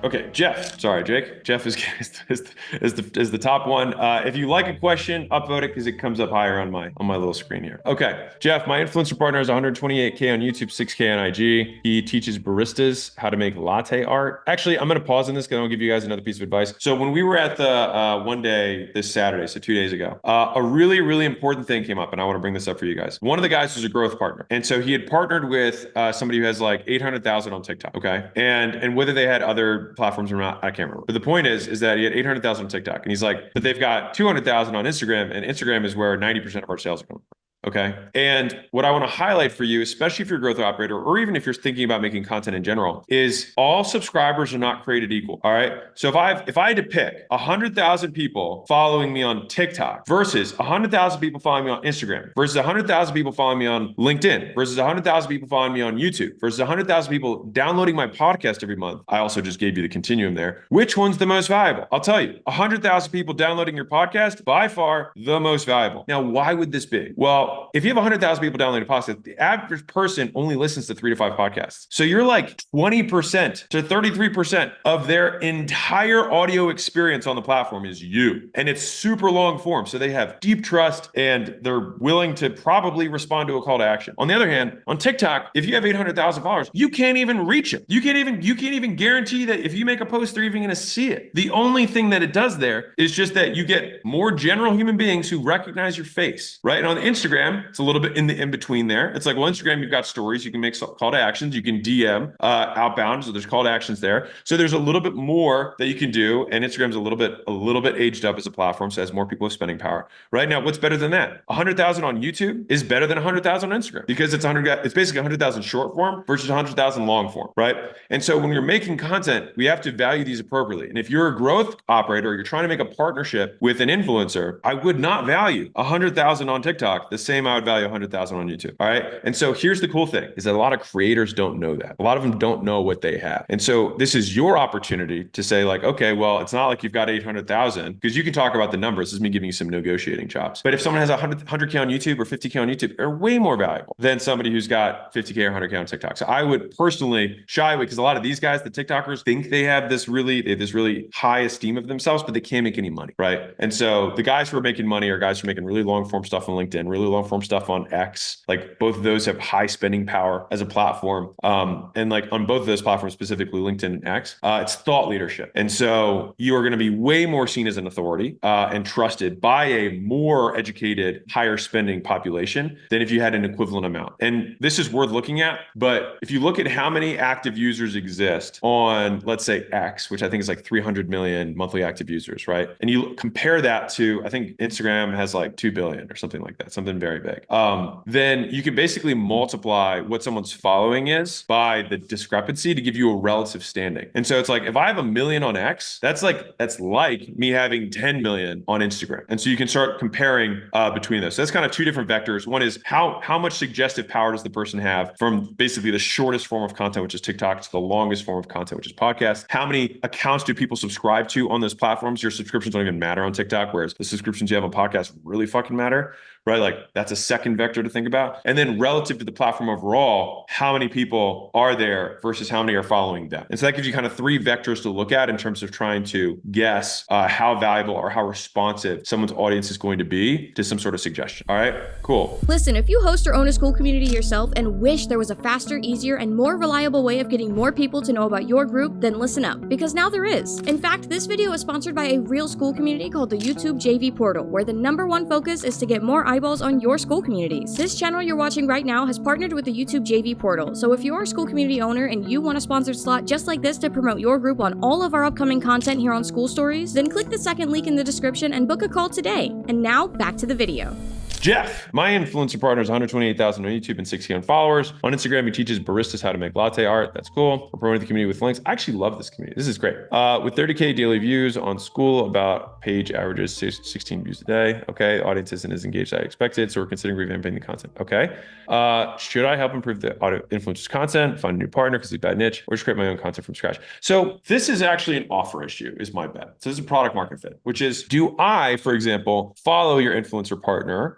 Okay, Jeff. Sorry, Jake. Jeff is the top one. If you like a question, upvote it because it comes up higher on my little screen here. Okay, Jeff. My influencer partner has 128K on YouTube, 6K on IG. He teaches baristas how to make latte art. Actually, I'm gonna pause on this because I'm gonna give you guys another piece of advice. So when we were at the one day this Saturday, so 2 days ago, a really important thing came up, and I want to bring this up for you guys. One of the guys was a growth partner, and so he had partnered with somebody who has like 800,000 on TikTok. Okay, and whether they had other platforms or not, I can't remember. But the point is that he had 800,000 on TikTok, and he's like, but they've got 200,000 on Instagram, and Instagram is where 90% of our sales are coming from. Okay. And what I want to highlight for you, especially if you're a growth operator, or even if you're thinking about making content in general, is all subscribers are not created equal. All right. So if I had to pick 100,000 people following me on TikTok versus 100,000 people following me on Instagram versus 100,000 people following me on LinkedIn versus 100,000 people following me on YouTube versus 100,000 people downloading my podcast every month, I also just gave you the continuum there. Which one's the most valuable? I'll tell you, 100,000 people downloading your podcast, by far the most valuable. Now, why would this be? Well, if you have 100,000 people downloading a podcast, the average person only listens to 3 to 5 podcasts. So you're like 20% to 33% of their entire audio experience on the platform is you. And it's super long form. So they have deep trust and they're willing to probably respond to a call to action. On the other hand, on TikTok, if you have 800,000 followers, you can't even reach them. You can't even guarantee that if you make a post, they're even going to see it. The only thing that it does there is just that you get more general human beings who recognize your face, right? And on Instagram, it's a little bit in the in-between there. It's like, well, Instagram, you've got stories. You can make call to actions. You can DM outbound. So there's call to actions there. So there's a little bit more that you can do. And Instagram's a little bit aged up as a platform. So as more people have spending power. Right now, what's better than that? 100,000 on YouTube is better than 100,000 on Instagram because it's basically 100,000 short form versus 100,000 long form, right? And so when you're making content, we have to value these appropriately. And if you're a growth operator, you're trying to make a partnership with an influencer, I would not value 100,000 on TikTok the same I would value 100,000 on YouTube. All right. And so here's the cool thing is that a lot of creators don't know that. A lot of them don't know what they have. And so this is your opportunity to say like, okay, well, it's not like you've got 800,000 because you can talk about the numbers. This is me giving you some negotiating chops. But if someone has 100K on YouTube or 50K on YouTube, they're way more valuable than somebody who's got 50K or 100K on TikTok. So I would personally shy away because a lot of these guys, the TikTokers, think they have this really high esteem of themselves, but they can't make any money. Right. And so the guys who are making money are guys who are making really long form stuff on LinkedIn, really long form stuff on X. Like both of those have high spending power as a platform. And like on both of those platforms, specifically LinkedIn and X, it's thought leadership. And so you are going to be way more seen as an authority and trusted by a more educated, higher spending population than if you had an equivalent amount. And this is worth looking at. But if you look at how many active users exist on, let's say X, which I think is like 300 million monthly active users, right? And you compare that to, I think Instagram has like 2 billion or something like that, something very big. Then you can basically multiply what someone's following is by the discrepancy to give you a relative standing. And so it's like, if I have 1 million on X, that's like me having 10 million on Instagram. And so you can start comparing between those. So that's kind of two different vectors. One is how much suggestive power does the person have from basically the shortest form of content, which is TikTok, to the longest form of content, which is podcast. How many accounts do people subscribe to on those platforms? Your subscriptions don't even matter on TikTok, whereas the subscriptions you have on podcasts really fucking matter. Right? Like that's a second vector to think about. And then relative to the platform overall, how many people are there versus how many are following them. And so that gives you kind of 3 vectors to look at in terms of trying to guess how valuable or how responsive someone's audience is going to be to some sort of suggestion. All right, cool. Listen, if you host or own a school community yourself and wish there was a faster, easier, and more reliable way of getting more people to know about your group, then listen up, because now there is. In fact, this video is sponsored by a real school community called the YouTube JV Portal, where the #1 focus is to get more eyeballs on your school communities. This channel you're watching right now has partnered with the YouTube JV Portal, so if you're a school community owner and you want a sponsored slot just like this to promote your group on all of our upcoming content here on SkoolStories, then click the second link in the description and book a call today. And now, back to the video. Jeff, my influencer partner is 128,000 on YouTube and 60 on followers. On Instagram, he teaches baristas how to make latte art. That's cool. We're promoting the community with links. I actually love this community. This is great. With 30K daily views on Skool, about page averages 16 views a day. Okay, the audience isn't as engaged as I expected, so we're considering revamping the content. Okay. Should I help improve the audio influencer's content, find a new partner because it's a bad niche, or just create my own content from scratch? So this is actually an offer issue, is my bet. So this is a product market fit, which is, do I, for example, follow your influencer partner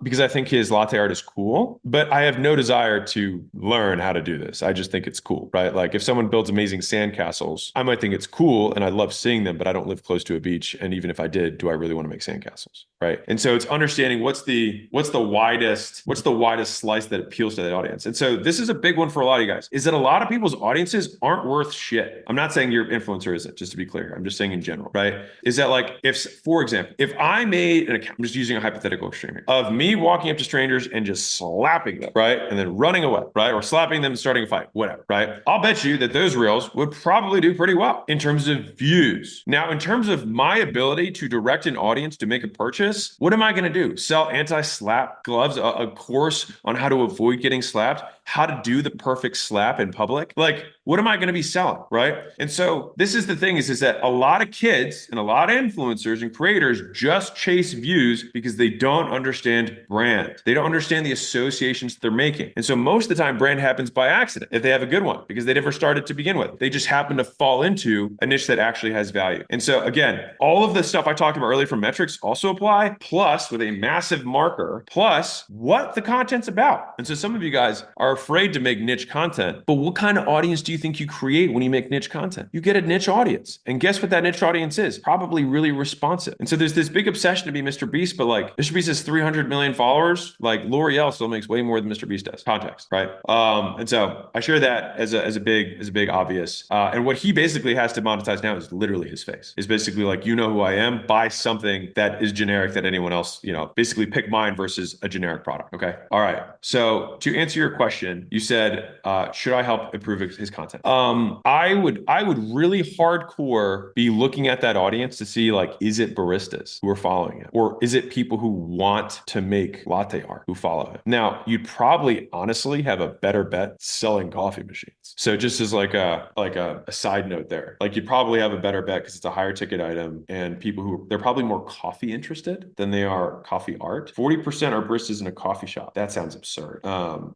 because I think his latte art is cool, but I have no desire to learn how to do this. I just think it's cool, right? Like if someone builds amazing sandcastles, I might think it's cool and I love seeing them, but I don't live close to a beach. And even if I did, do I really want to make sandcastles, right? And so it's understanding what's the widest slice that appeals to the audience. And so this is a big one for a lot of you guys, is that a lot of people's audiences aren't worth shit. I'm not saying your influencer isn't, just to be clear. I'm just saying in general, right? Is that like, if, for example, if I made an account, I'm just using a hypothetical extreme here, of me walking up to strangers and just slapping them, right? And then running away, right? Or slapping them and starting a fight, whatever, right? I'll bet you that those reels would probably do pretty well in terms of views. Now, in terms of my ability to direct an audience to make a purchase, what am I going to do? Sell anti-slap gloves, a course on how to avoid getting slapped, how to do the perfect slap in public? Like, what am I going to be selling, right? And so this is the thing is that a lot of kids and a lot of influencers and creators just chase views because they don't understand brand. They don't understand the associations they're making. And so most of the time brand happens by accident if they have a good one, because they never started to begin with. They just happen to fall into a niche that actually has value. And so again, all of the stuff I talked about earlier from metrics also apply, plus with a massive marker, plus what the content's about. And so some of you guys are afraid to make niche content, but what kind of audience do you think you create when you make niche content? You get a niche audience. And guess what that niche audience is? Probably really responsive. And so there's this big obsession to be Mr. Beast, but like Mr. Beast has 300 million followers. Like L'Oreal still makes way more than Mr. Beast does. Context, right? And so I share that as a big obvious. And what he basically has to monetize now is literally his face. It's basically like, you know who I am, buy something that is generic that anyone else, basically pick mine versus a generic product. Okay. All right. So to answer your question, you said, should I help improve his content? I would really hardcore be looking at that audience to see, like, is it baristas who are following it? Or is it people who want to make latte art who follow it? Now, you'd probably honestly have a better bet selling coffee machines. So just as like a side note there, like you'd probably have a better bet because it's a higher ticket item and people who, they're probably more coffee interested than they are coffee art. 40% are baristas in a coffee shop. That sounds absurd.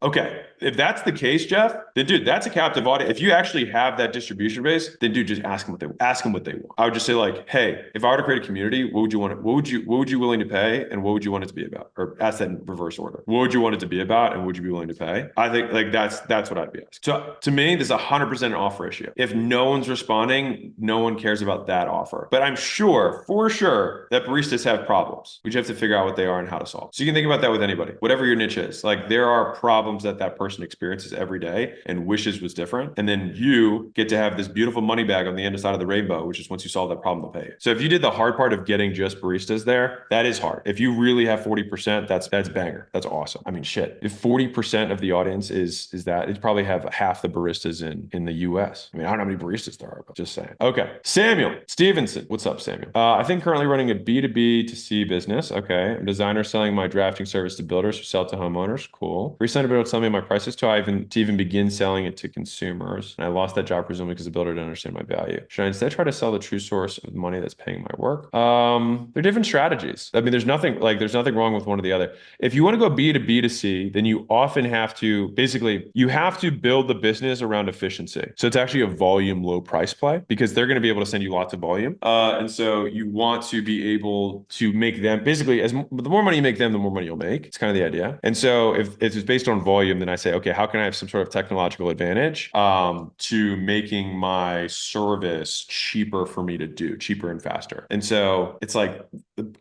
Okay. If that's the case, Jeff, then dude, that's a captive audience. If you actually have that distribution base, then dude, just ask them what they want. I would just say like, hey, if I were to create a community, what would you want? What would you willing to pay? And what would you want it to be about? Or ask that in reverse order. What would you want it to be about? And would you be willing to pay? I think like that's what I'd be asking. So to me, there's 100% an offer issue. If no one's responding, no one cares about that offer. But I'm sure, for sure, that baristas have problems. We just have to figure out what they are and how to solve. So you can think about that with anybody, whatever your niche is. Like there are problems that person experiences every day and wishes was different. And then you get to have this beautiful money bag on the other side of the rainbow, which is once you solve that problem, they'll pay you. So if you did the hard part of getting just baristas there, that is hard. If you really have 40%, that's banger. That's awesome. I mean, shit. If 40% of the audience is that, it's probably have half the baristas in the US. I mean, I don't know how many baristas there are, but just saying. Okay. Samuel Stevenson. What's up, Samuel? I think currently running a B2B to C business. Okay. I'm a designer selling my drafting service to builders who sell to homeowners. Cool. Recently, able to tell me my prices to even begin selling it to consumers. And I lost that job presumably because the builder didn't understand my value. Should I instead try to sell the true source of the money that's paying my work? They're different strategies. I mean, there's nothing wrong with one or the other. If you want to go B to B to C, then you often have to build the business around efficiency. So it's actually a volume low price play because they're going to be able to send you lots of volume. And so you want to be able to make them basically the more money you make them, the more money you'll make. It's kind of the idea. And so if it's based on volume, then I say, okay, how can I have some sort of technological advantage to making my service cheaper for me to do, cheaper and faster? And so it's like,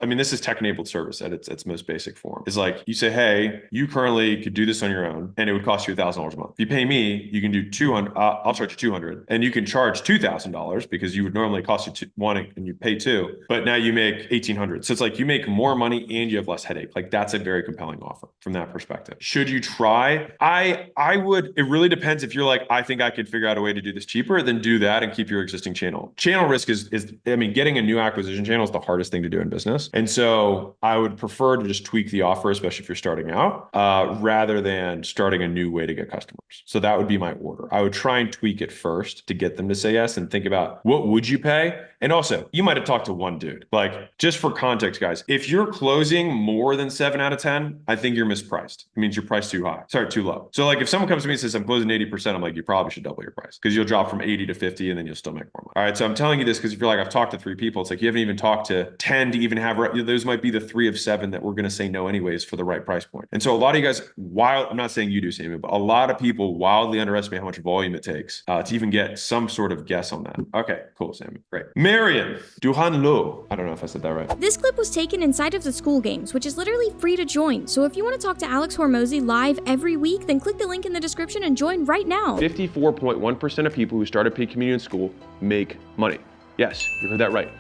I mean, this is tech-enabled service at its most basic form. It's like you say, hey, you currently could do this on your own and it would cost you $1,000 a month. If you pay me, you can do 200, I'll charge you 200 and you can charge $2,000 because you would normally cost you one and you pay two, but now you make 1,800. So it's like you make more money and you have less headache. Like that's a very compelling offer from that perspective. Should you try? I would, it really depends. If you're like, I think I could figure out a way to do this cheaper, then do that and keep your existing channel. Channel risk is I mean, getting a new acquisition channel is the hardest thing to do in business. And so I would prefer to just tweak the offer, especially if you're starting out, rather than starting a new way to get customers. So that would be my order. I would try and tweak it first to get them to say yes and think about what would you pay? And also, you might have talked to one dude. Like, just for context, guys, if you're closing more than 7 out of 10, I think you're mispriced. It means you're priced too high. Sorry, too low. So like if someone comes to me and says, I'm closing 80%, I'm like, you probably should double your price because you'll drop from 80 to 50 and then you'll still make more money. All right, so I'm telling you this because if you're like, I've talked to 3 people, it's like you haven't even talked to 10 to even have, those might be the 3 of 7 that we're going to say no anyways for the right price point. And so a lot of you guys, I'm not saying you do, Samuel, but a lot of people wildly underestimate how much volume it takes to even get some sort of guess on that. Okay, cool, Samuel. Great. Marion Duhanlo. I don't know if I said that right. This clip was taken inside of the Skool Games, which is literally free to join. So if you want to talk to AlexHormozi live every week, then click the link in the description and join right now. 54.1% of people who start a paid community in Skool make money. Yes, you heard that right.